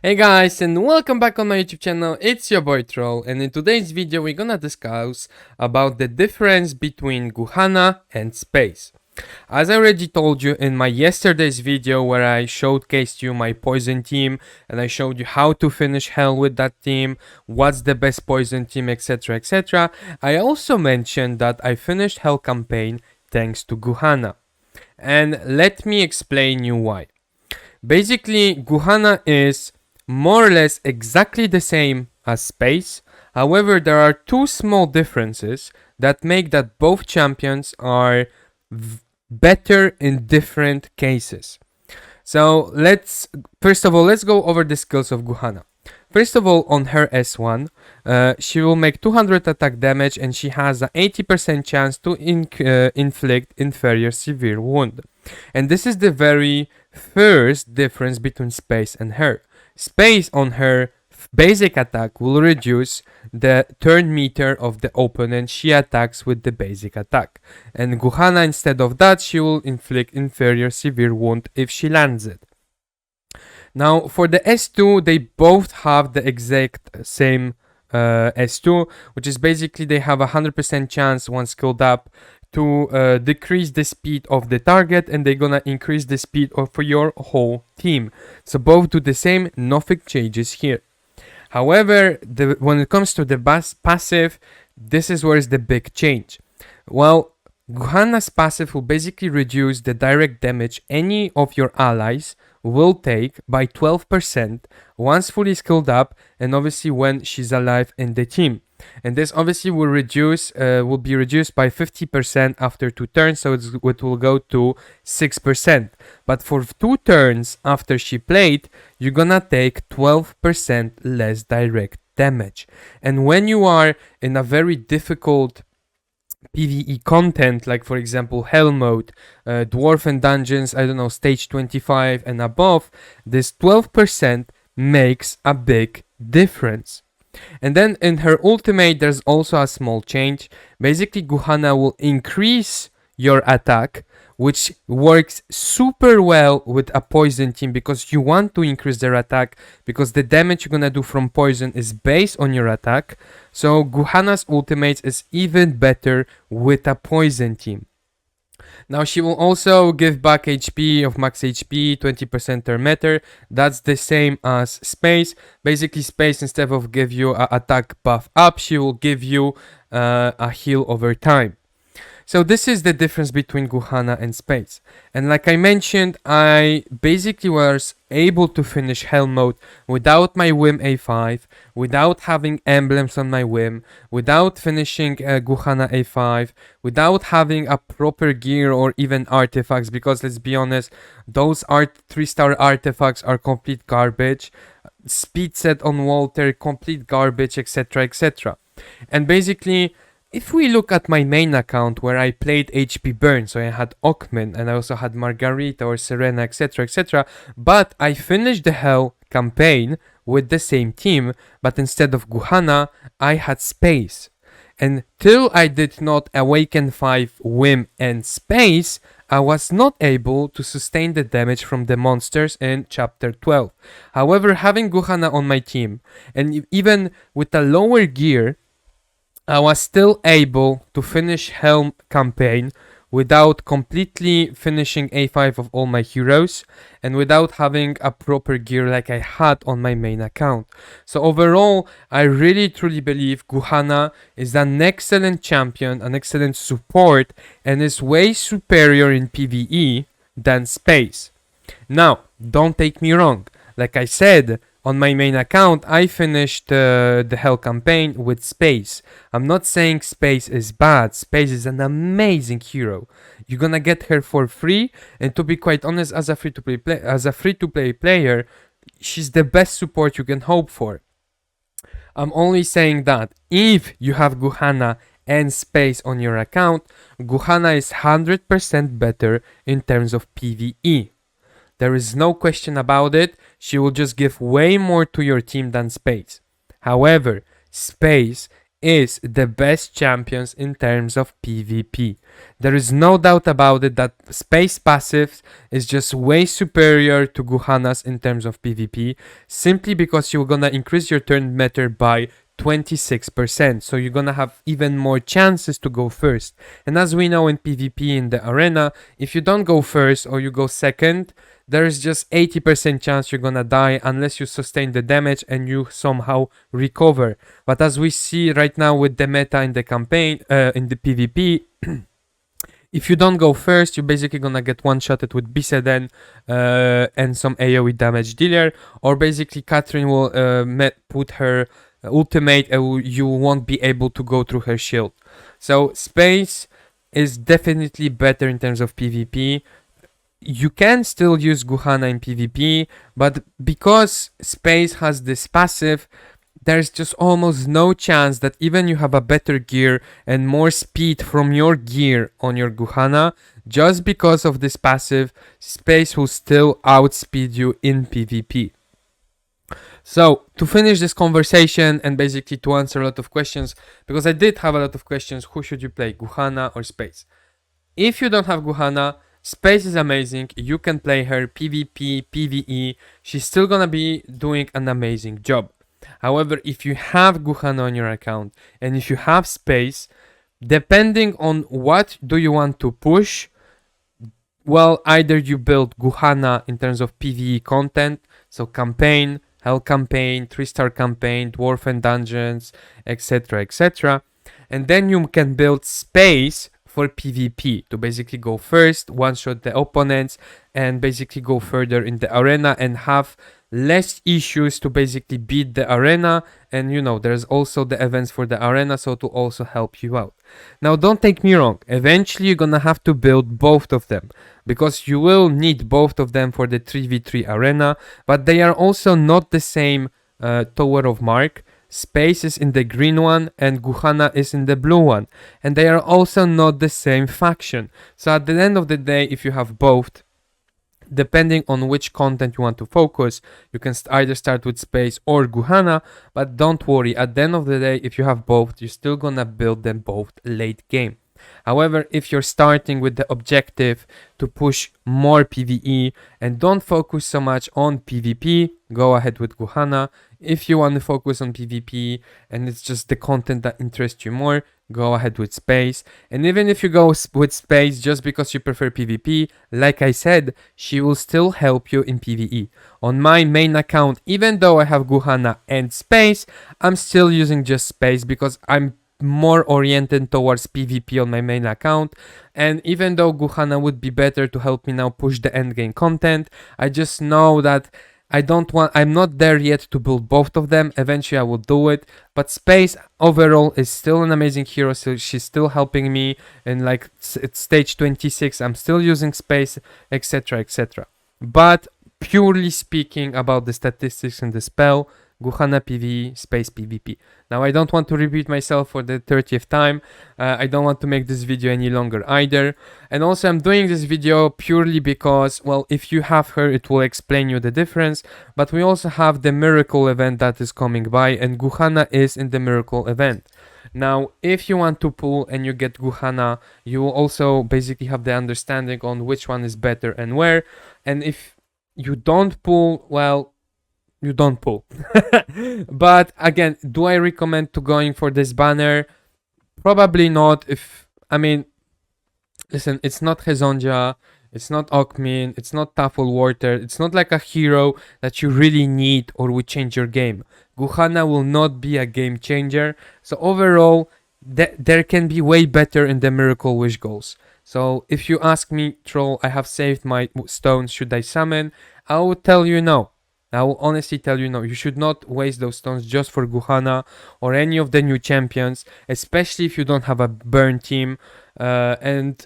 Hey guys, and welcome back on my YouTube channel. It's your boy Troll, and in today's video we're gonna discuss about the difference between GUHANNA and Space. As I already told you in my yesterday's video where I showcased you my poison team and I showed you how to finish hell with that team, what's the best poison team, etc, etc, I also mentioned that I finished hell campaign thanks to GUHANNA. And let me explain you why. Basically, GUHANNA is more or less exactly the same as Space. However, there are two small differences that make that both champions are better in different cases. So first of all, let's go over the skills of GUHANNA. First of all, on her S1, she will make 200 attack damage and she has an 80% chance to inflict inferior severe wound. And this is the very first difference between Space and her. Space on her basic attack will reduce the turn meter of the opponent she attacks with the basic attack. And GUHANNA, instead of that, she will inflict inferior severe wound if she lands it. Now for the S2, they both have the exact same S2, which is basically they have a 100% chance once skilled up to decrease the speed of the target, and they're gonna increase the speed of your whole team. So both do the same, nothing changes here. However, when it comes to the passive, this is where is the big change. Well, GUHANNA's passive will basically reduce the direct damage any of your allies will take by 12% once fully skilled up, and obviously when she's alive in the team. And this obviously will be reduced by 50% after 2 turns, so it will go to 6%. But for 2 turns after she played, you're gonna take 12% less direct damage. And when you are in a very difficult PvE content, like for example Hell mode, Dwarven dungeons, I don't know, stage 25 and above, this 12% makes a big difference. And then in her ultimate, there's also a small change. Basically, GUHANNA will increase your attack, which works super well with a poison team because you want to increase their attack because the damage you're gonna do from poison is based on your attack. So GUHANNA's ultimate is even better with a poison team. Now she will also give back HP of max HP, 20% per meter. That's the same as Space. Basically Space, instead of give you a attack buff up, she will give you a heal over time. So this is the difference between GUHANNA and Space. And like I mentioned, I basically was able to finish Hell mode without my Whim A5, without having emblems on my Whim, without finishing GUHANNA A5, without having a proper gear or even artifacts, because let's be honest, those 3-star artifacts are complete garbage. Speed set on Walter, complete garbage, etc, etc. And basically, if we look at my main account where I played HP Burn, so I had Ockman and I also had Margarita or Serena, etc, etc, but I finished the Hell campaign with the same team, but instead of GUHANNA, I had Space. And till I did not Awaken 5, Whim and Space, I was not able to sustain the damage from the monsters in chapter 12. However, having GUHANNA on my team, and even with a lower gear, I was still able to finish Helm campaign without completely finishing A5 of all my heroes and without having a proper gear like I had on my main account. So overall, I really truly believe GUHANNA is an excellent champion, an excellent support, and is way superior in PvE than Space. Now, don't take me wrong. Like I said, on my main account, I finished the Hell campaign with Space. I'm not saying Space is bad. Space is an amazing hero. You're gonna get her for free, and to be quite honest, as a free-to-play player, she's the best support you can hope for. I'm only saying that if you have GUHANNA and Space on your account, GUHANNA is 100% better in terms of PvE. There is no question about it. She will just give way more to your team than Space. However, Space is the best champions in terms of PvP. There is no doubt about it that Space passive is just way superior to GUHANNA's in terms of PvP, simply because you're gonna increase your turn meter by 26%, so you're gonna have even more chances to go first. And as we know in PvP in the arena, if you don't go first or you go second, there is just 80% chance you're gonna die unless you sustain the damage and you somehow recover. But as we see right now with the meta in the campaign, in the PvP, if you don't go first, you're basically gonna get one-shotted with Biseden and some AoE damage dealer, or basically Catherine will put her ultimate and you won't be able to go through her shield. So Space is definitely better in terms of PvP. You can still use GUHANNA in PvP, but because Space has this passive, there's just almost no chance that even you have a better gear and more speed from your gear on your GUHANNA, just because of this passive, Space will still outspeed you in PvP. So, to finish this conversation and basically to answer a lot of questions, because I did have a lot of questions, who should you play, GUHANNA or Space? If you don't have GUHANNA, Space is amazing, you can play her PvP, PvE, she's still gonna be doing an amazing job. However, if you have GUHANNA on your account and if you have Space, depending on what do you want to push, well, either you build GUHANNA in terms of PvE content, so campaign, Hell campaign, 3-star campaign, Dwarf and Dungeons, etc, etc. And then you can build Space for PvP to basically go first, one-shot the opponents, and basically go further in the arena and have less issues to basically beat the arena. And you know, there's also the events for the arena, so to also help you out. Now, don't take me wrong, eventually you're gonna have to build both of them, because you will need both of them for the 3v3 arena, but they are also not the same Tower of Mark. Space is in the green one and GUHANNA is in the blue one, and they are also not the same faction. So at the end of the day, if you have both, depending on which content you want to focus, you can either start with Space or GUHANNA, but don't worry, at the end of the day, if you have both, you're still gonna build them both late game. However, if you're starting with the objective to push more PvE and don't focus so much on PvP, go ahead with GUHANNA. If you want to focus on PvP and it's just the content that interests you more, go ahead with Space. And even if you go with Space just because you prefer PvP, like I said, she will still help you in PvE. On my main account, even though I have GUHANNA and Space, I'm still using just Space because I'm more oriented towards PvP on my main account. And even though GUHANNA would be better to help me now push the endgame content, I just know that I'm not there yet to build both of them. Eventually I will do it, but Space overall is still an amazing hero, so she's still helping me. And like it's stage 26, I'm still using Space, etc, etc. But purely speaking about the statistics and the spell, GUHANNA PvE, Space PvP. Now I don't want to repeat myself for the 30th time. I don't want to make this video any longer either. And also I'm doing this video purely because, well, if you have her, it will explain you the difference. But we also have the Miracle event that is coming by, and GUHANNA is in the Miracle event. Now, if you want to pull and you get GUHANNA, you will also basically have the understanding on which one is better and where. And if you don't pull, well, you don't pull. But again, do I recommend to going for this banner? Probably not. Listen, it's not Hezonja, it's not Okmin, it's not Tafel Water, it's not like a hero that you really need or will change your game. GUHANNA will not be a game changer. So overall, there can be way better in the Miracle Wish goals. So if you ask me, Troll, I have saved my stones, should I summon? I will tell you no. I will honestly tell you no, you should not waste those stones just for GUHANNA or any of the new champions, especially if you don't have a burn team. And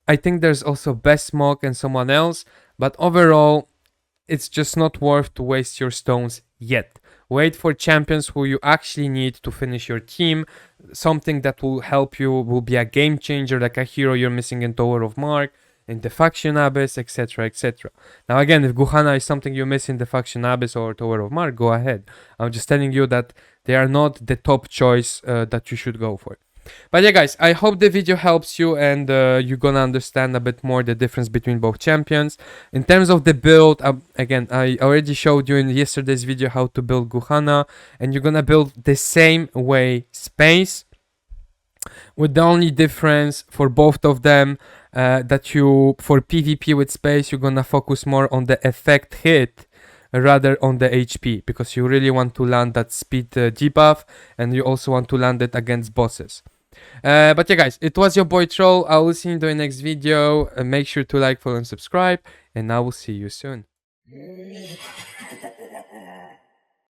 I think there's also Best Smoke and someone else, but overall, it's just not worth to waste your stones yet. Wait for champions who you actually need to finish your team, something that will help you, will be a game changer, like a hero you're missing in Tower of Mark, in the Faction Abyss, etc. etc. Now again, if GUHANNA is something you miss in the Faction Abyss or Tower of Mar, go ahead. I'm just telling you that they are not the top choice that you should go for. But yeah guys, I hope the video helps you and you're gonna understand a bit more the difference between both champions. In terms of the build, again, I already showed you in yesterday's video how to build GUHANNA, and you're gonna build the same way Space, with the only difference for both of them that you, for PvP with Space, you're gonna focus more on the effect hit rather on the HP, because you really want to land that speed debuff, and you also want to land it against bosses. But yeah guys, it was your boy Troll. I will see you in the next video. Make sure to like, follow and subscribe, and I will see you soon.